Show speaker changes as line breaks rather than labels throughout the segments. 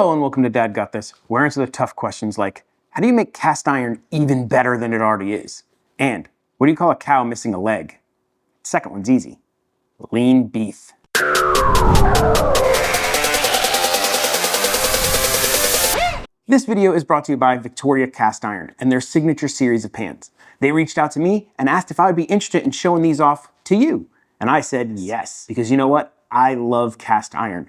Hello and welcome to Dad Got This. We're answering the tough questions like, how do you make cast iron even better than it already is? And what do you call a cow missing a leg? The second one's easy. Lean beef. This video is brought to you by Victoria Cast Iron and their signature series of pans. They reached out to me and asked if I would be interested in showing these off to you. And I said yes, because you know what? I love cast iron.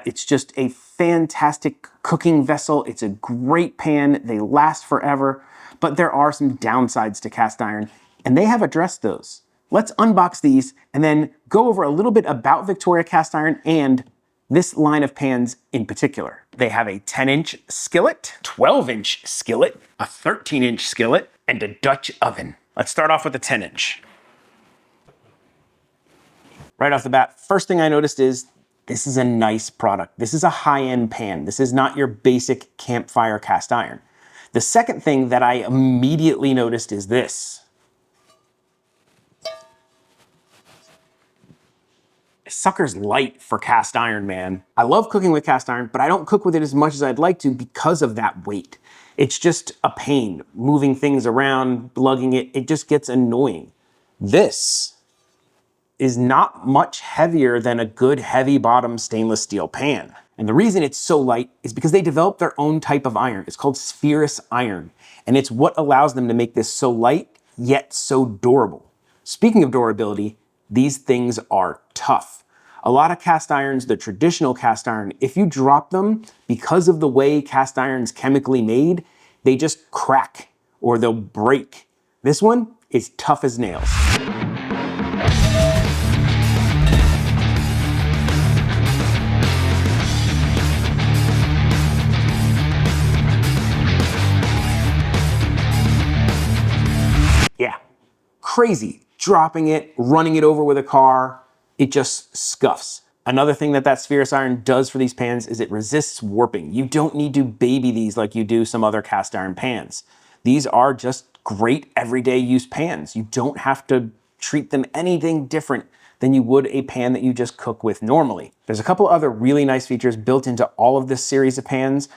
It's just a fantastic cooking vessel. It's a great pan. They last forever, but there are some downsides to cast iron, and they have addressed those. Let's unbox these and then go over a little bit about Victoria Cast Iron and this line of pans in particular. They have a 10-inch skillet, 12-inch skillet, a 13-inch skillet, and a Dutch oven. Let's start off with the 10-inch. Right off the bat, first thing I noticed is this is a nice product. This is a high-end pan. This is not your basic campfire cast iron. The second thing that I immediately noticed is this. This sucker's light for cast iron, man. I love cooking with cast iron, but I don't cook with it as much as I'd like to because of that weight. It's just a pain. Moving things around, lugging it, it just gets annoying. This is not much heavier than a good heavy bottom stainless steel pan. And the reason it's so light is because they developed their own type of iron. It's called spherous iron. And it's what allows them to make this so light, yet so durable. Speaking of durability, these things are tough. A lot of cast irons, the traditional cast iron, if you drop them, because of the way cast iron's chemically made, they just crack or they'll break. This one is tough as nails. Yeah, crazy. Dropping it, running it over with a car, it just scuffs. Another thing that spherous iron does for these pans is it resists warping. You don't need to baby these like you do some other cast iron pans. These are just great everyday use pans. You don't have to treat them anything different than you would a pan that you just cook with normally. There's a couple other really nice features built into all of this series of pans,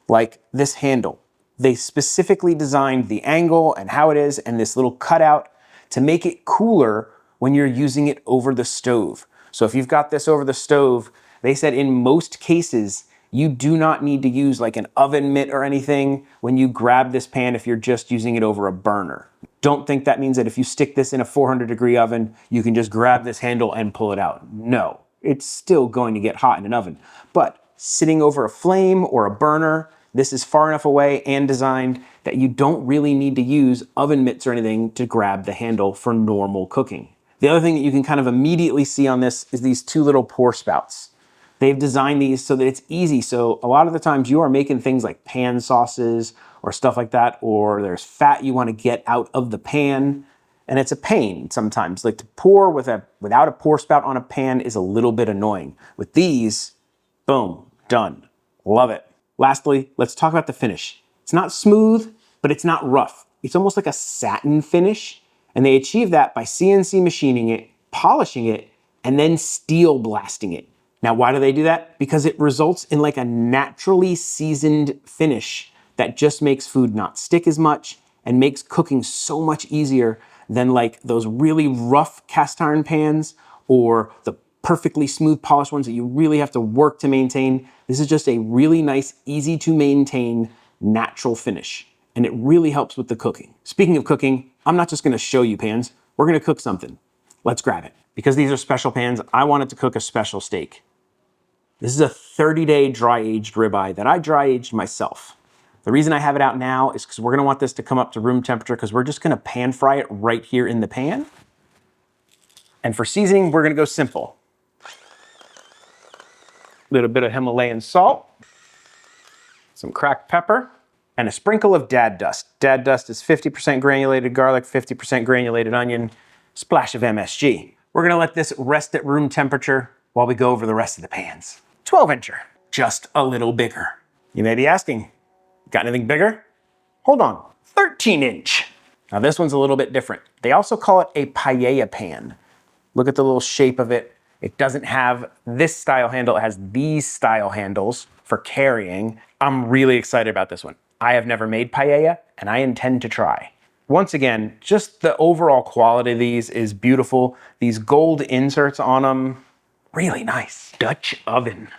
like this handle. They specifically designed the angle and how it is and this little cutout to make it cooler when you're using it over the stove. So if you've got this over the stove, they said in most cases, you do not need to use like an oven mitt or anything when you grab this pan if you're just using it over a burner. Don't think that means that if you stick this in a 400-degree oven, you can just grab this handle and pull it out. No, it's still going to get hot in an oven. But sitting over a flame or a burner, this is far enough away and designed that you don't really need to use oven mitts or anything to grab the handle for normal cooking. The other thing that you can kind of immediately see on this is these two little pour spouts. They've designed these so that it's easy. So a lot of the times you are making things like pan sauces or stuff like that, or there's fat you want to get out of the pan. And it's a pain sometimes. Like to pour without a pour spout on a pan is a little bit annoying. With these, boom, done. Love it. Lastly, let's talk about the finish. It's not smooth, but it's not rough. It's almost like a satin finish, and they achieve that by CNC machining it, polishing it, and then steel blasting it. Now, why do they do that? Because it results in like a naturally seasoned finish that just makes food not stick as much and makes cooking so much easier than like those really rough cast iron pans or the perfectly smooth polished ones that you really have to work to maintain. This is just a really nice, easy to maintain natural finish. And it really helps with the cooking. Speaking of cooking, I'm not just gonna show you pans, we're gonna cook something. Let's grab it. Because these are special pans, I wanted to cook a special steak. This is a 30-day dry-aged ribeye that I dry-aged myself. The reason I have it out now is because we're gonna want this to come up to room temperature because we're just gonna pan fry it right here in the pan. And for seasoning, we're gonna go simple. Little bit of Himalayan salt, some cracked pepper, and a sprinkle of dad dust. Dad dust is 50% granulated garlic, 50% granulated onion, splash of MSG. We're gonna let this rest at room temperature while we go over the rest of the pans. 12-incher, just a little bigger. You may be asking, got anything bigger? Hold on, 13-inch. Now this one's a little bit different. They also call it a paella pan. Look at the little shape of it. It doesn't have this style handle, it has these style handles. for carrying. I'm really excited about this one. I have never made paella, and I intend to try. Once again, just the overall quality of these is beautiful. These gold inserts on them, really nice. Dutch oven.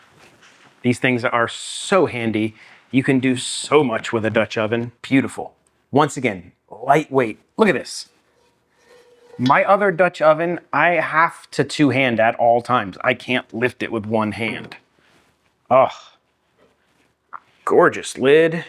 These things are so handy. You can do so much with a Dutch oven. Beautiful. Once again, lightweight. Look at this. My other Dutch oven, I have to two-hand at all times. I can't lift it with one hand. Oh, gorgeous lid.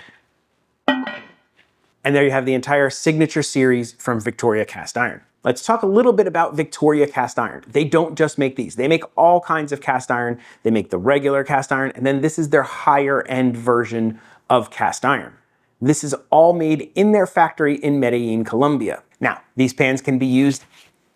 And there you have the entire signature series from Victoria Cast Iron. Let's talk a little bit about Victoria Cast Iron. They don't just make these. They make all kinds of cast iron. They make the regular cast iron, and then this is their higher end version of cast iron. This is all made in their factory in Medellin, Colombia. Now, these pans can be used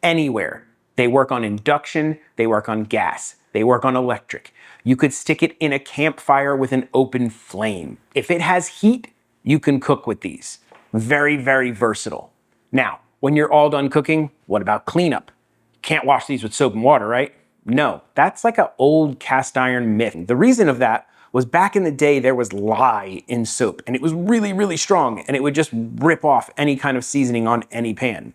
anywhere. They work on induction, they work on gas, they work on electric. You could stick it in a campfire with an open flame. If it has heat, you can cook with these. Very, very versatile. Now, when you're all done cooking, what about cleanup? Can't wash these with soap and water, right? No, that's like an old cast iron myth. The reason of that was back in the day, there was lye in soap, and it was really, really strong, and it would just rip off any kind of seasoning on any pan.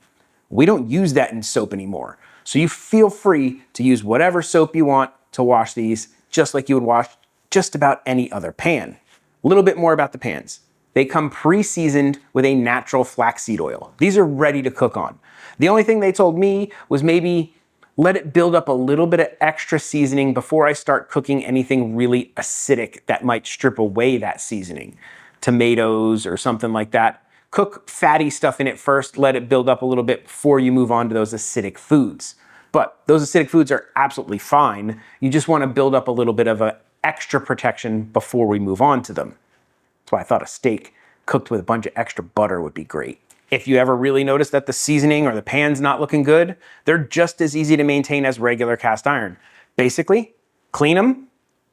We don't use that in soap anymore. So you feel free to use whatever soap you want to wash these, just like you would wash just about any other pan. A little bit more about the pans. They come pre-seasoned with a natural flaxseed oil. These are ready to cook on. The only thing they told me was maybe let it build up a little bit of extra seasoning before I start cooking anything really acidic that might strip away that seasoning. Tomatoes or something like that. Cook fatty stuff in it first, let it build up a little bit before you move on to those acidic foods. But those acidic foods are absolutely fine. You just want to build up a little bit of an extra protection before we move on to them. That's why I thought a steak cooked with a bunch of extra butter would be great. If you ever really notice that the seasoning or the pan's not looking good, they're just as easy to maintain as regular cast iron. Basically, clean them,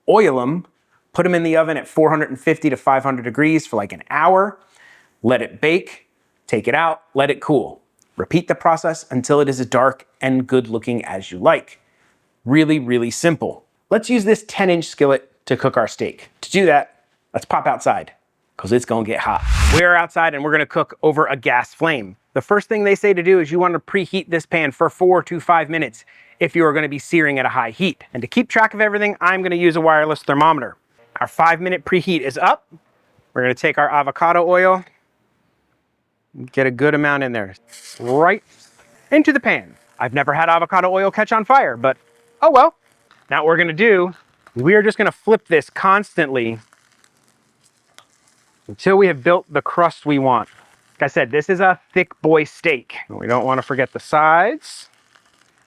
oil them, put them in the oven at 450 to 500 degrees for like an hour, let it bake, take it out, let it cool. Repeat the process until it is as dark and good looking as you like. Really, really simple. Let's use this 10-inch skillet to cook our steak. To do that, let's pop outside, because it's gonna get hot. We're outside and we're gonna cook over a gas flame. The first thing they say to do is you wanna preheat this pan for 4 to 5 minutes if you are gonna be searing at a high heat. And to keep track of everything, I'm gonna use a wireless thermometer. Our 5-minute preheat is up. We're gonna take our avocado oil, get a good amount in there, right into the pan. I've never had avocado oil catch on fire, but oh well. Now what we're gonna do, we are just gonna flip this constantly until we have built the crust we want. Like I said, this is a thick boy steak. We don't want to forget the sides.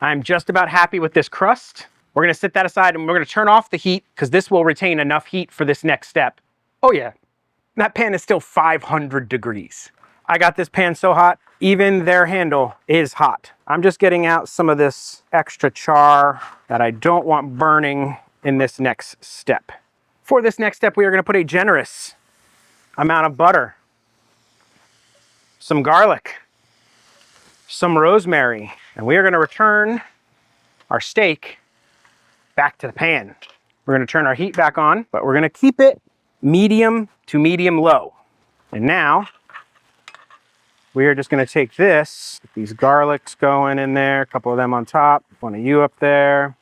I'm just about happy with this crust. We're gonna set that aside and we're gonna turn off the heat because this will retain enough heat for this next step. Oh yeah, that pan is still 500 degrees. I got this pan so hot, even their handle is hot. I'm just getting out some of this extra char that I don't want burning in this next step. For this next step, we are gonna put a generous amount of butter, some garlic, some rosemary, and we are gonna return our steak back to the pan. We're gonna turn our heat back on, but we're gonna keep it medium to medium low. And now, we are just gonna take this, these garlics going in there, a couple of them on top, one of you up there.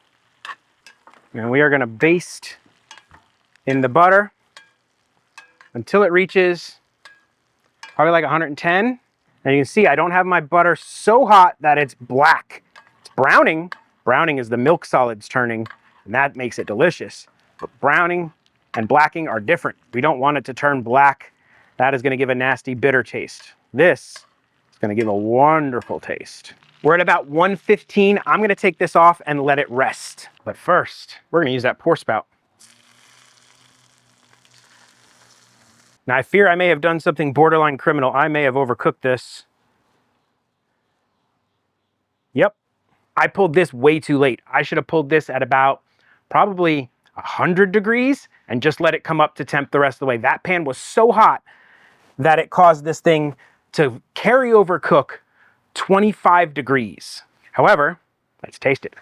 And we are gonna baste in the butter until it reaches probably like 110. And you can see I don't have my butter so hot that it's black. It's browning. Browning is the milk solids turning, and that makes it delicious. But browning and blacking are different. We don't want it to turn black. That is gonna give a nasty bitter taste. This is gonna give a wonderful taste. We're at about 115. I'm gonna take this off and let it rest. But first, we're gonna use that pour spout. Now I fear I may have done something borderline criminal. I may have overcooked this. Yep, I pulled this way too late. I should have pulled this at about probably 100 degrees and just let it come up to temp the rest of the way. That pan was so hot that it caused this thing to carry over cook 25 degrees. However, let's taste it.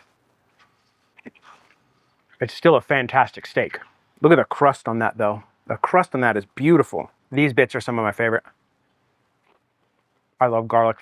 It's still a fantastic steak. Look at the crust on that though. The crust on that is beautiful. These bits are some of my favorite. I love garlic.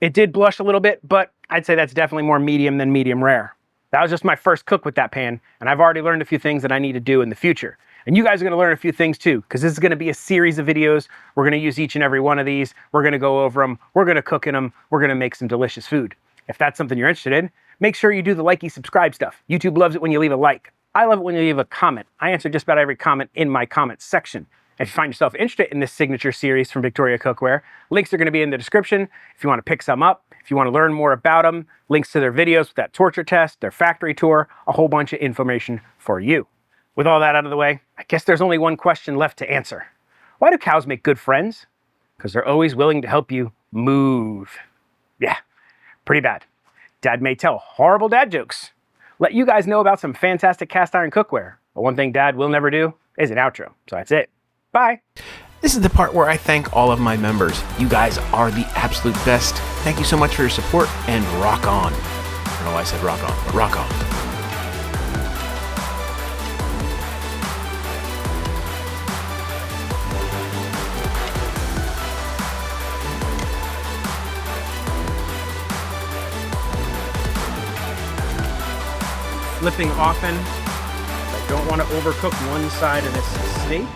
It did blush a little bit, but I'd say that's definitely more medium than medium rare. That was just my first cook with that pan, and I've already learned a few things that I need to do in the future. And you guys are gonna learn a few things too, because this is gonna be a series of videos. We're gonna use each and every one of these. We're gonna go over them. We're gonna cook in them. We're gonna make some delicious food. If that's something you're interested in, make sure you do the likey, subscribe stuff. YouTube loves it when you leave a like. I love it when you leave a comment. I answer just about every comment in my comment section. If you find yourself interested in this signature series from Victoria Cookware, links are going to be in the description. If you want to pick some up, if you want to learn more about them, links to their videos with that torture test, their factory tour, a whole bunch of information for you. With all that out of the way, I guess there's only one question left to answer. Why do cows make good friends? Because they're always willing to help you move. Yeah, pretty bad. Dad may tell horrible dad jokes, let you guys know about some fantastic cast iron cookware, but one thing Dad will never do is an outro. So that's it. Bye. This is the part where I thank all of my members. You guys are the absolute best. Thank you so much for your support, and rock on. I don't know why I said rock on, but rock on. Flipping often. I don't want to overcook one side of this steak.